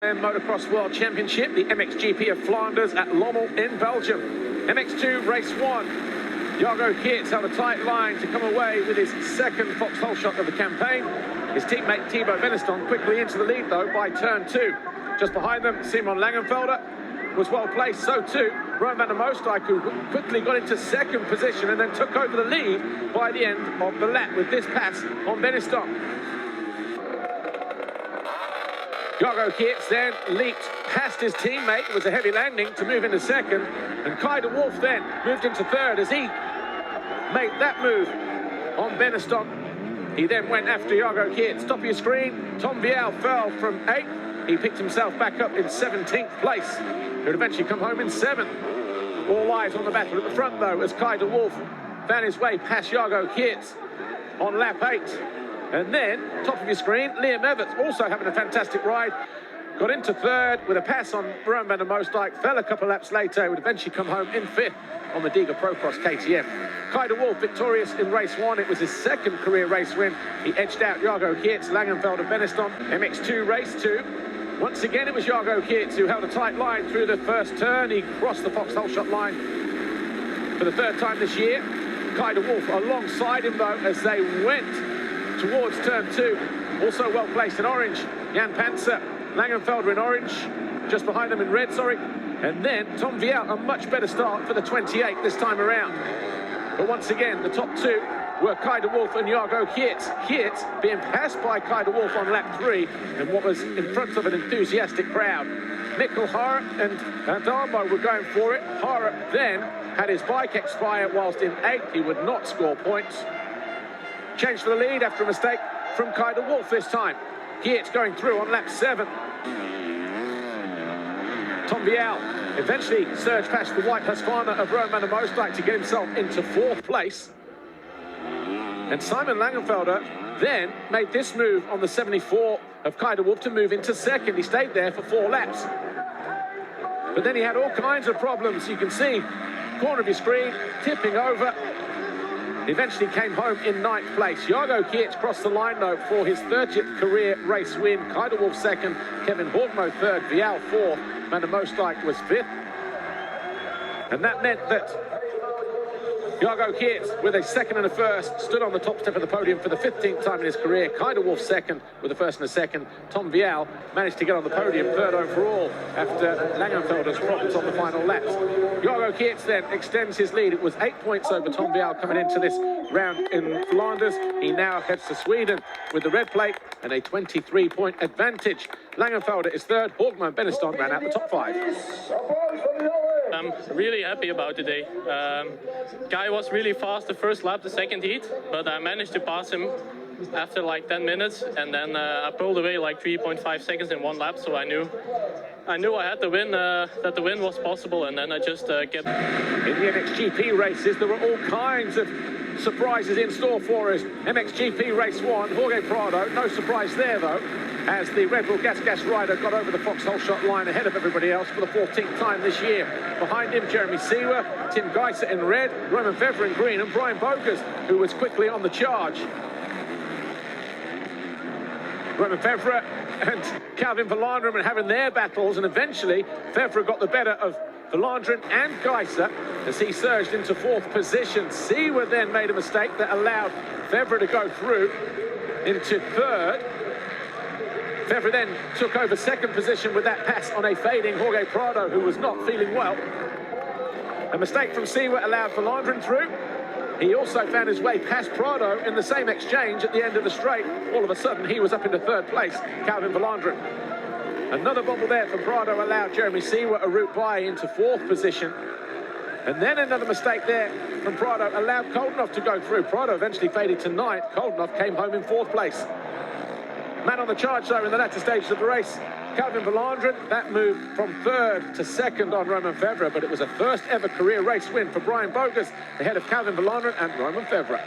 And Motocross World Championship, the Mxgp of Flanders at Lommel in Belgium. MX2 race 1. Jago Geerts held a tight line to come away with his second foxhole shot of the campaign. His teammate Thibaut Beneston quickly into the lead though by turn 2. Just behind them, Simon Langenfelder was well placed, so too Rowan van der Moosdijk, who quickly got into second position and then took over the lead by the end of the lap with this pass on Beneston. Jago Geerts then leaped past his teammate. It was a heavy landing to move into second. And Kai de Wolf then moved into third as he made that move on Beneston. He then went after Jago Geerts. Top of your screen, Tom Vial fell from 8th. He picked himself back up in 17th place. He would eventually come home in 7th. All eyes on the battle at the front though as Kai de Wolf found his way past Jago Geerts on lap 8. And then, top of your screen, Liam Everts also having a fantastic ride. Got into third with a pass on Rowan van der Moosdijk. Fell a couple laps later. Would eventually come home in 5th on the Diga Procross KTM. Kai de Wolf victorious in race 1. It was his second career race win. He edged out Jago Geerts, Langenfelder, Beneston. MX2 race 2. Once again, it was Jago Geerts who held a tight line through the first turn. He crossed the foxhole shot line for the 3rd time this year. Kai de Wolf alongside him though as they went towards turn 2, also well placed in orange, Jan Panzer, Langenfelder in orange, just behind them in red, sorry. And then Tom Vial, a much better start for the 28 this time around. But once again, the top 2 were Kai de Wolf and Jago Geerts. Geerts being passed by Kai de Wolf on lap 3, and what was in front of an enthusiastic crowd. Mikkel Hara and Adamo were going for it. Hara then had his bike expire whilst in 8th. He would not score points. Changed for the lead after a mistake from Kai de Wolf this time. Geerts going through on lap 7. Tom Vial eventually surged past the white Husqvarna of Rowan van der Moosdijk to get himself into 4th place. And Simon Langenfelder then made this move on the 74 of Kai de Wolf to move into 2nd. He stayed there for 4 laps. But then he had all kinds of problems. You can see, corner of your screen, tipping over. He eventually came home in 9th place. Jago Geerts crossed the line though for his 30th career race win. Kai de Wolf 2nd, Kevin Horgmo 3rd, Vial 4th, Van der Moosdijk was 5th. And that meant that Jago Geerts, with a 2nd and a 1st, stood on the top step of the podium for the 15th time in his career. Kai de Wolf 2nd with a 1st and a 2nd. Tom Vial managed to get on the podium 3rd overall after Langenfelder's problems on the final laps. Jago Geerts then extends his lead. It was 8 points over Tom Vial coming into this round in Flanders. He now heads to Sweden with the red plate and a 23-point advantage. Langenfelder is 3rd. Horgmo and Beneston ran out the top 5. I'm really happy about today. Guy was really fast the first lap, the 2nd heat, but I managed to pass him after like 10 minutes, and then I pulled away like 3.5 seconds in 1 lap, so I knew I had to win, that the win was possible, and then I just kept... In the MXGP races, there were all kinds of surprises in store for us. MXGP race 1, Jorge Prado, no surprise there though, as the Red Bull Gas rider got over the foxhole shot line ahead of everybody else for the 14th time this year. Behind him, Jeremy Seewer, Tim Geiser in red, Roman Fevre in green, and Brian Bogus, who was quickly on the charge. Roman Fevre and Calvin Verlanderen were having their battles, and eventually Fevre got the better of Verlanderen and Geiser as he surged into 4th position. Seewer then made a mistake that allowed Fevre to go through into 3rd. Fevre then took over 2nd position with that pass on a fading Jorge Prado, who was not feeling well. A mistake from Seewer allowed Verlanderen through. He also found his way past Prado in the same exchange at the end of the straight. All of a sudden, he was up into 3rd place, Calvin Verlanderen. Another bobble there for Prado allowed Jeremy Seewer a route by into 4th position. And then another mistake there from Prado allowed Koldenhoff to go through. Prado eventually faded to 9th. Koldenhoff came home in 4th place. Man on the charge, though, in the latter stages of the race, Calvin Verlanderen. That moved from 3rd to 2nd on Roman Fevre, but it was a 1st ever career race win for Brian Bogus, ahead of Calvin Verlanderen and Roman Fevre.